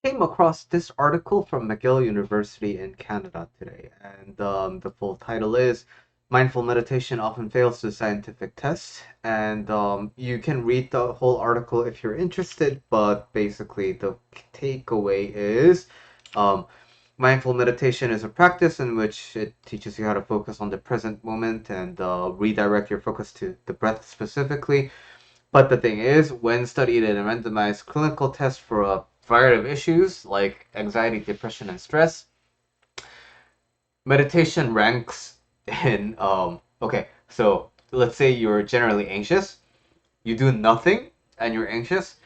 Came across this article from McGill University in Canada today, and the full title is Mindful Meditation Often Fails the Scientific Test. And you can read the whole article if you're interested, but basically, the takeaway is um, mindful meditation is a practice in which it teaches you how to focus on the present moment and redirect your focus to the breath specifically. But the thing is, when studied in a randomized clinical test for a variety of issues like anxiety, depression, and stress, meditation ranks in okay, so let's say you're generally anxious, you do nothing and you're anxious.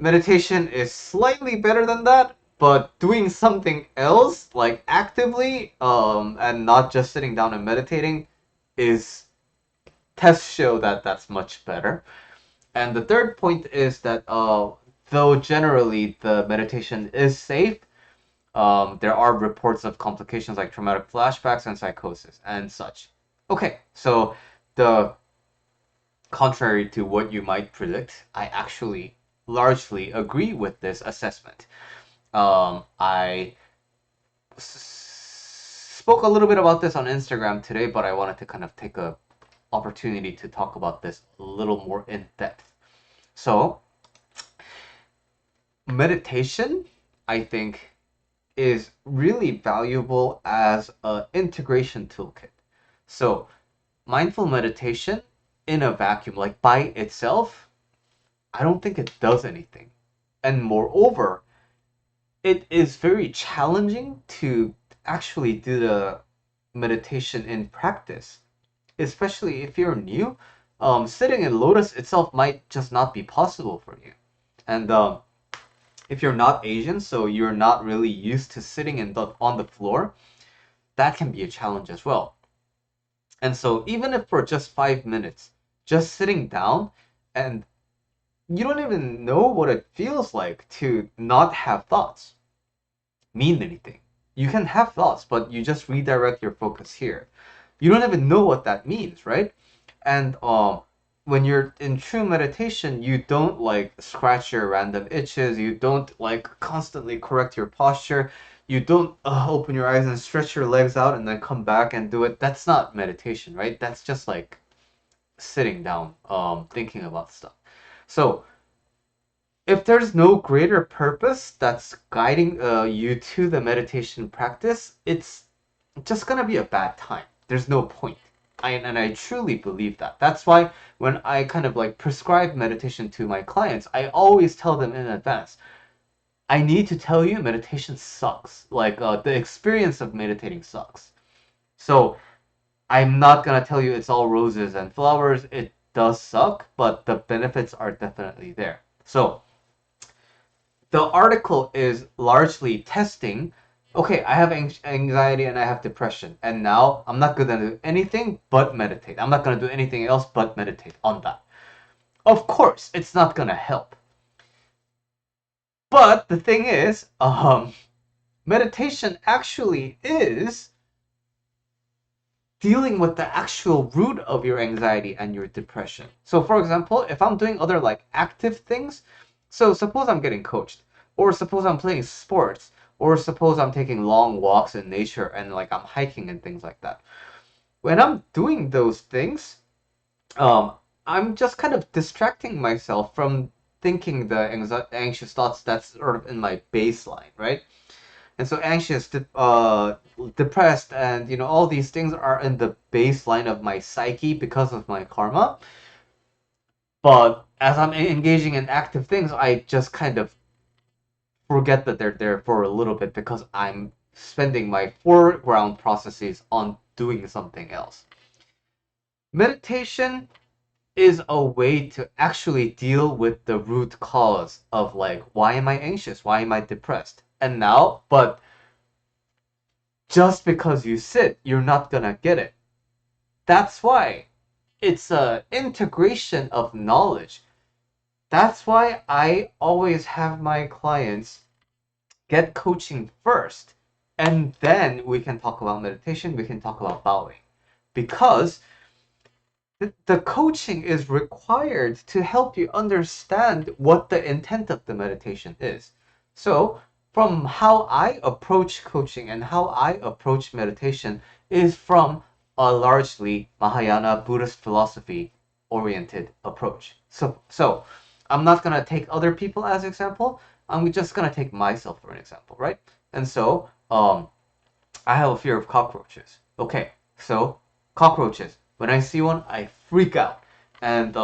Meditation is slightly better than that, but doing something else like actively and not just sitting down and meditating is tests show that that's much better. And the third point is that though generally the meditation is safe, there are reports of complications like traumatic flashbacks and psychosis and such. Okay, so the contrary to what you might predict, I actually largely agree with this assessment. I spoke a little bit about this on Instagram today, but I wanted to kind of take a opportunity to talk about this a little more in depth. So, meditation, I think, is really valuable as an integration toolkit. So, mindful meditation in a vacuum, like by itself, I don't think it does anything. And moreover, it is very challenging to actually do the meditation in practice, especially if you're new. Sitting in lotus itself might just not be possible for you. And if you're not Asian, so you're not really used to sitting on the floor, that can be a challenge as well. And so even if for just 5 minutes, just sitting down and you don't even know what it feels like to not have thoughts mean anything. You can have thoughts, but you just redirect your focus here. You don't even know what that means, right? And when you're in true meditation, you don't like scratch your random itches. You don't like constantly correct your posture. You don't open your eyes and stretch your legs out and then come back and do it. That's not meditation, right? That's just like sitting down, thinking about stuff. So if there's no greater purpose that's guiding you to the meditation practice, it's just gonna be a bad time. There's no point. And I truly believe that. That's why when I kind of like prescribe meditation to my clients, I always tell them in advance, I need to tell you meditation sucks. Like the experience of meditating sucks. So I'm not gonna tell you it's all roses and flowers. It does suck, but the benefits are definitely there. So the article is largely testing, okay, I have anxiety and I have depression, and now I'm not going to do anything but meditate. I'm not going to do anything else but meditate on that. Of course, it's not going to help. But the thing is, meditation actually is dealing with the actual root of your anxiety and your depression. So, for example, if I'm doing other like active things, so suppose I'm getting coached, or suppose I'm playing sports, or suppose I'm taking long walks in nature and like I'm hiking and things like that. When I'm doing those things, um, I'm just kind of distracting myself from thinking the anxious thoughts that's sort of in my baseline, right? And so anxious, depressed, and all these things are in the baseline of my psyche because of my karma. But as I'm engaging in active things, I just kind of forget that they're there for a little bit because I'm spending my foreground processes on doing something else. Meditation is a way to actually deal with the root cause of like, why am I anxious? Why am I depressed? And now, but just because you sit, you're not gonna get it. That's why it's a integration of knowledge. That's why I always have my clients get coaching first, and then we can talk about meditation, we can talk about bowing. Because the coaching is required to help you understand what the intent of the meditation is. So, from how I approach coaching and how I approach meditation is from a largely Mahayana Buddhist philosophy oriented approach. So I'm not gonna take other people as example. I'm just gonna take myself for an example, right? And so I have a fear of cockroaches. Okay, so cockroaches. When I see one, I freak out, and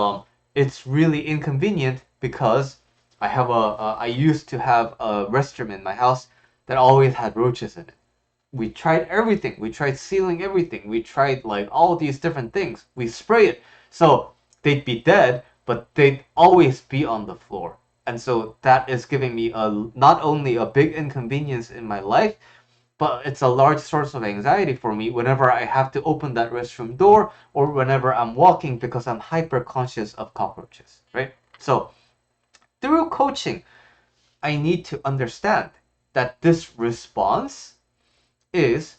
it's really inconvenient because I used to have a restroom in my house that always had roaches in it. We tried everything. We tried sealing everything. We tried like all these different things. We spray it so they'd be dead, but they'd always be on the floor. And so that is giving me a not only a big inconvenience in my life, but it's a large source of anxiety for me whenever I have to open that restroom door or whenever I'm walking because I'm hyper conscious of cockroaches, right? So through coaching, I need to understand that this response is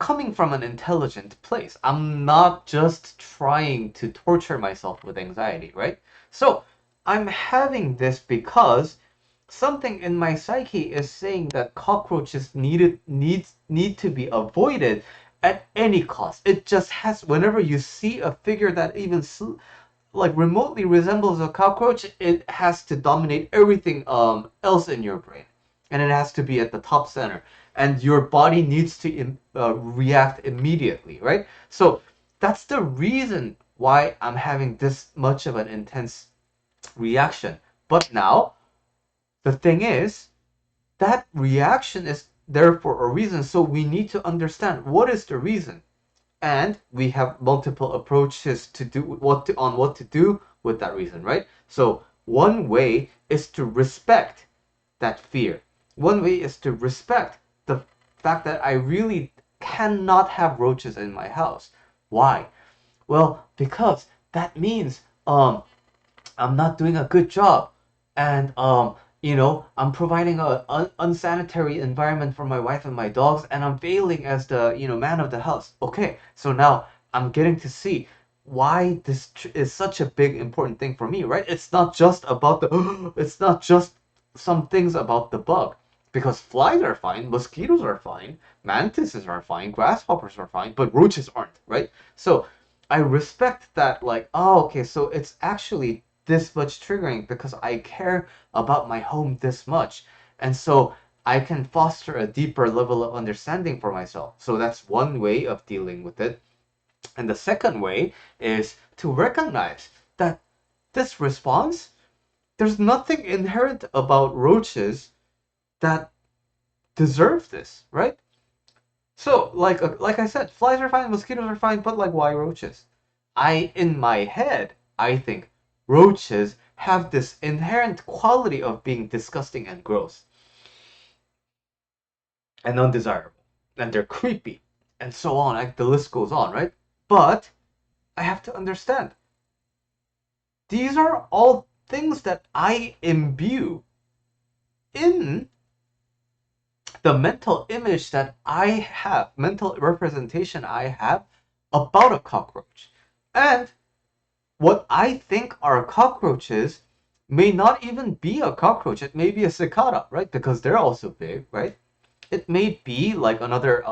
coming from an intelligent place. I'm not just trying to torture myself with anxiety, right? So I'm having this because something in my psyche is saying that cockroaches need to be avoided at any cost. It just has. Whenever you see a figure that even like remotely resembles a cockroach, it has to dominate everything else in your brain, and it has to be at the top center, and your body needs to react immediately, right? So that's the reason why I'm having this much of an intense reaction. But now the thing is, that reaction is there for a reason, so we need to understand what is the reason. And we have multiple approaches to do what to do with that reason, right? So one way is to respect that fear. One way is to respect the fact that I really cannot have roaches in my house. Why? Well, because that means I'm not doing a good job, and I'm providing a unsanitary environment for my wife and my dogs, and I'm failing as the man of the house. Okay, so now I'm getting to see why this is such a big important thing for me, right? It's not just about the it's not just some things about the bug, because flies are fine, mosquitoes are fine, mantises are fine, grasshoppers are fine, but roaches aren't, right? So I respect that, like, oh, okay, so it's actually this much triggering because I care about my home this much. And so I can foster a deeper level of understanding for myself. So that's one way of dealing with it. And the second way is to recognize that this response, there's nothing inherent about roaches that deserve this, right? So, like I said, flies are fine, mosquitoes are fine, but like, why roaches? In my head, I think roaches have this inherent quality of being disgusting and gross and undesirable, and they're creepy, and so on. Like the list goes on, right? But I have to understand these are all things that I imbue in the mental image that I have, mental representation I have about a cockroach. And what I think are cockroaches may not even be a cockroach. It may be a cicada, right? Because they're also big, right? It may be like another,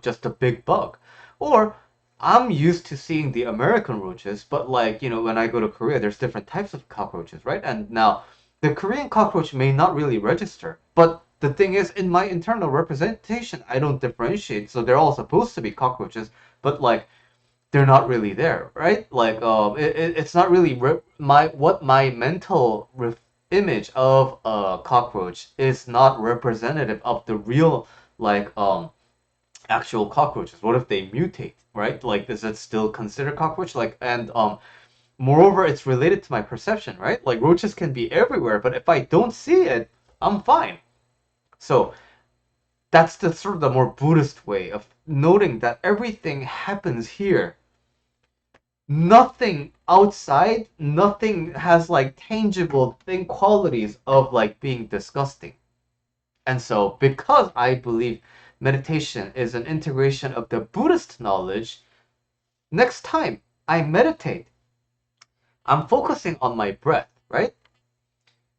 just a big bug. Or I'm used to seeing the American roaches, but like, when I go to Korea, there's different types of cockroaches, right? And now the Korean cockroach may not really register, but the thing is, in my internal representation, I don't differentiate. So they're all supposed to be cockroaches, but like, they're not really there, right? Like, it's not really my mental image of a cockroach is not representative of the real, like, actual cockroaches. What if they mutate, right? Like, is it still considered cockroach? Like, and moreover, it's related to my perception, right? Like, roaches can be everywhere, but if I don't see it, I'm fine. So that's the sort of the more Buddhist way of noting that everything happens here. Nothing outside, nothing has like tangible thing qualities of like being disgusting. And so because I believe meditation is an integration of the Buddhist knowledge, next time I meditate, I'm focusing on my breath, right?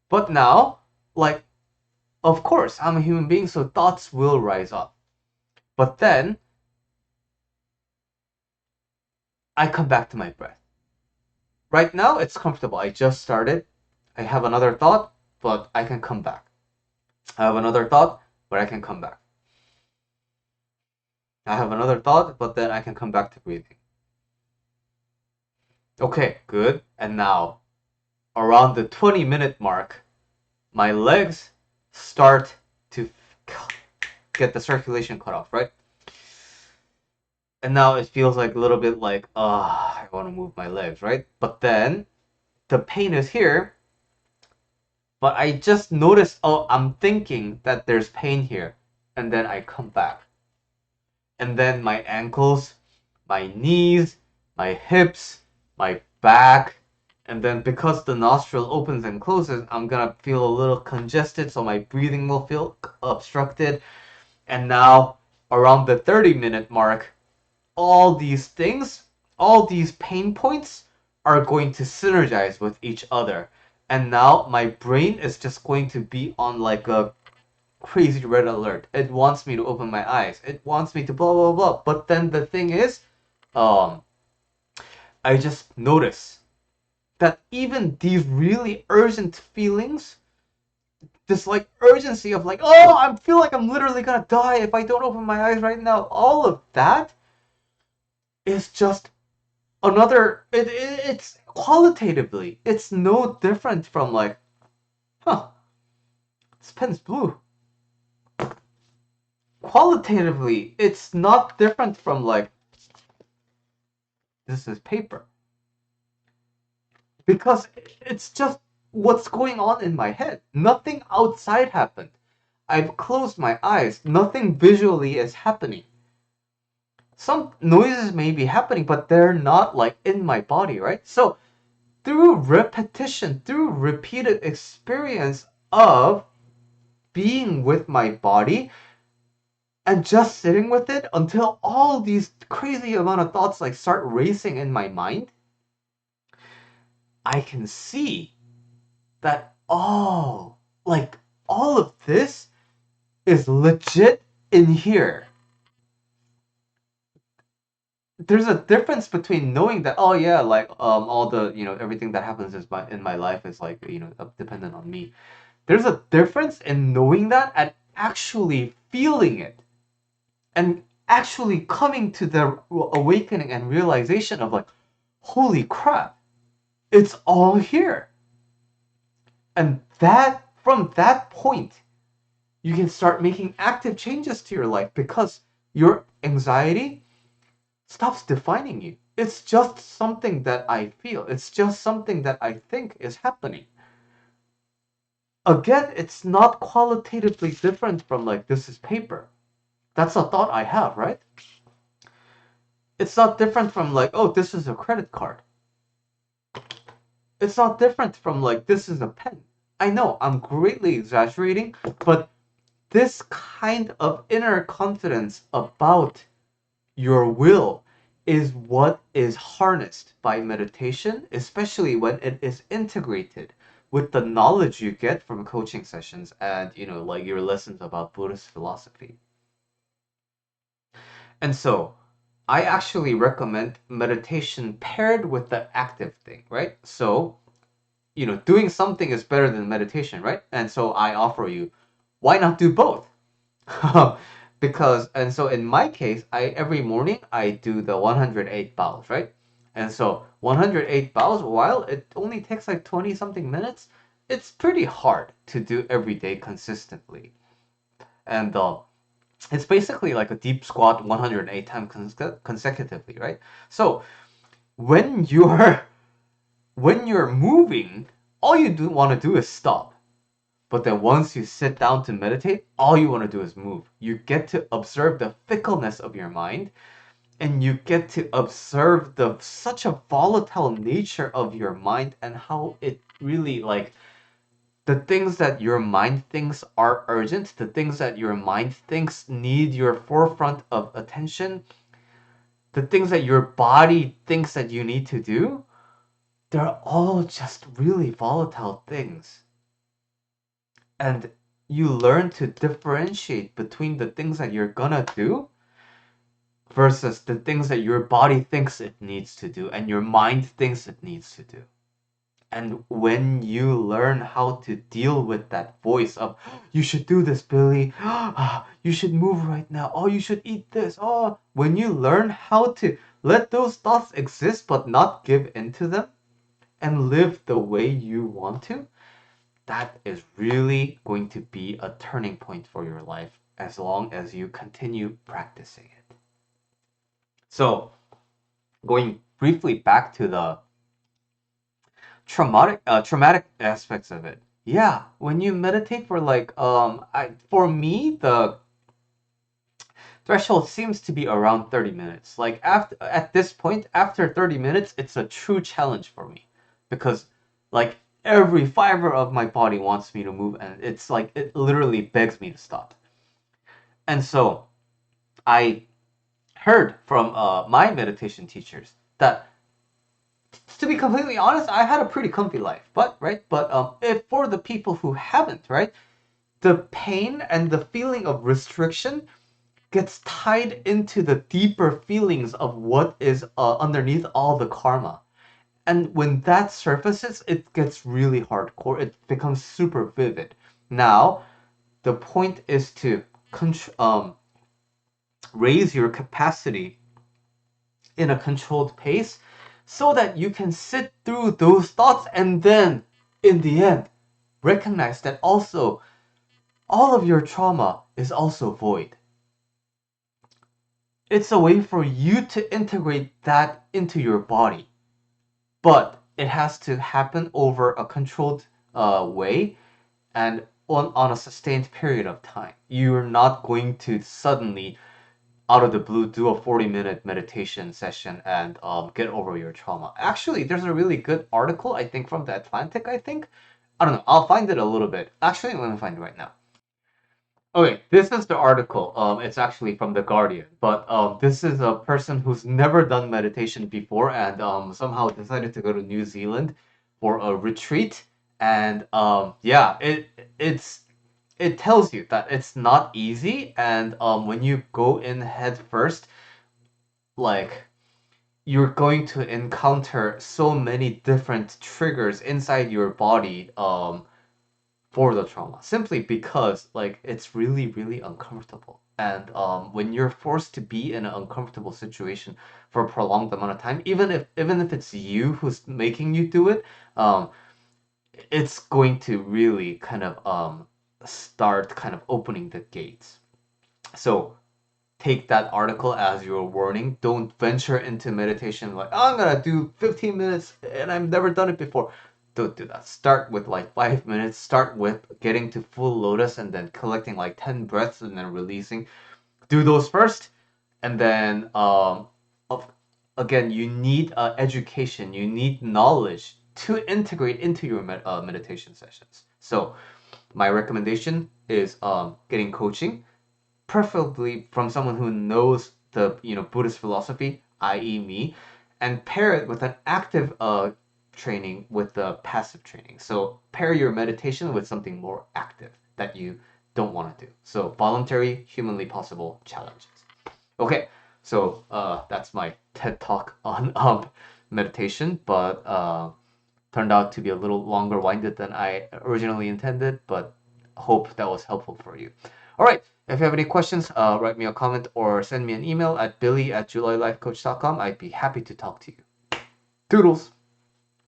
But now, like, Of course, I'm a human being, so thoughts will rise up. But then I come back to my breath. Right now, it's comfortable. I just started. I have another thought, but I can come back. I have another thought, but I can come back. I have another thought, but then I can come back to breathing. Okay, good. And now, around the 20-minute mark, my legs start to get the circulation cut off, right? And now it feels like a little bit like, I want to move my legs, right? But then the pain is here, but I just noticed, I'm thinking that there's pain here. And then I come back. And then my ankles, my knees, my hips, my back, and then because the nostril opens and closes, I'm gonna feel a little congested, so my breathing will feel obstructed. And now, around the 30-minute mark, all these things, all these pain points are going to synergize with each other. And now my brain is just going to be on like a crazy red alert. It wants me to open my eyes. It wants me to blah blah blah. But then the thing is, um, I just notice that even these really urgent feelings, this like urgency of like, I feel like I'm literally gonna die if I don't open my eyes right now. All of that is just another. It's qualitatively, it's no different from like, this pen's blue. Qualitatively, it's not different from like, this is paper. Because it's just what's going on in my head. Nothing outside happened. I've closed my eyes. Nothing visually is happening. Some noises may be happening, but they're not like in my body, right? So through repetition, through repeated experience of being with my body and just sitting with it until all these crazy amount of thoughts like start racing in my mind, I can see that, like all of this is legit in here. There's a difference between knowing that, yeah, like all the, everything that happens in my life is like, dependent on me. There's a difference in knowing that and actually feeling it and actually coming to the awakening and realization of like, holy crap, it's all here. And that, from that point, you can start making active changes to your life because your anxiety stops defining you. It's just something that I feel. It's just something that I think is happening. Again, it's not qualitatively different from like, this is paper. That's a thought I have, right? It's not different from like, this is a credit card. It's not different from like, this is a pen. I know I'm greatly exaggerating, but this kind of inner confidence about your will is what is harnessed by meditation, especially when it is integrated with the knowledge you get from coaching sessions and, like your lessons about Buddhist philosophy. And so, I actually recommend meditation paired with the active thing, right? So, doing something is better than meditation, right? And so I offer you, why not do both? Because, and so in my case, every morning I do the 108 bows, right? And so 108 bows, while it only takes like 20 something minutes, it's pretty hard to do every day consistently. And it's basically like a deep squat 108 times consecutively, right? So when you're when you're moving, all you do want to do is stop. But then once you sit down to meditate, all you want to do is move. You get to observe the fickleness of your mind, and you get to observe the such a volatile nature of your mind and how it really like the things that your mind thinks are urgent, the things that your mind thinks need your forefront of attention, the things that your body thinks that you need to do, they're all just really volatile things. And you learn to differentiate between the things that you're gonna do versus the things that your body thinks it needs to do and your mind thinks it needs to do. And when you learn how to deal with that voice of, you should do this, Billy. You should move right now. Oh, you should eat this. Oh, when you learn how to let those thoughts exist but not give into them and live the way you want to, that is really going to be a turning point for your life as long as you continue practicing it. So, going briefly back to the traumatic aspects of it. Yeah, when you meditate for like for me the threshold seems to be around 30 minutes. Like after at this point after 30 minutes it's a true challenge for me because like every fiber of my body wants me to move and it's like it literally begs me to stop. And so I heard from my meditation teachers that, to be completely honest, I had a pretty comfy life. But right, but if for the people who haven't, right, the pain and the feeling of restriction gets tied into the deeper feelings of what is underneath all the karma. And when that surfaces, it gets really hardcore. It becomes super vivid. Now, the point is to raise your capacity in a controlled pace so that you can sit through those thoughts and then, in the end, recognize that also all of your trauma is also void. It's a way for you to integrate that into your body, but it has to happen over a controlled way and on a sustained period of time. You're not going to suddenly out of the blue do a 40-minute meditation session and get over your trauma. Actually, there's a really good article, I think, from the Atlantic, I think. I don't know. I'll find it a little bit. Actually, let me find it right now. Okay, this is the article. It's actually from The Guardian, but this is a person who's never done meditation before and somehow decided to go to New Zealand for a retreat. And yeah, it tells you that it's not easy, and when you go in head first, like you're going to encounter so many different triggers inside your body for the trauma simply because like it's really really uncomfortable, and when you're forced to be in an uncomfortable situation for a prolonged amount of time, even if it's you who's making you do it, um it's going to really kind of start kind of opening the gates. So take that article as your warning. Don't venture into meditation like, oh, I'm gonna do 15 minutes and I've never done it before. Don't do that. Start with like 5 minutes. Start with getting to full lotus and then collecting like 10 breaths and then releasing. Do those first, and then of, again, you need education. You need knowledge to integrate into your meditation sessions. So my recommendation is getting coaching, preferably from someone who knows the Buddhist philosophy, i.e., me, and pair it with an active training with the passive training. So pair your meditation with something more active that you don't want to do. So voluntary, humanly possible challenges. Okay, so that's my TED talk on meditation, but turned out to be a little longer winded than I originally intended, but hope that was helpful for you. All right, if you have any questions, write me a comment or send me an email at billy@julylifecoach.com. I'd be happy to talk to you. Toodles!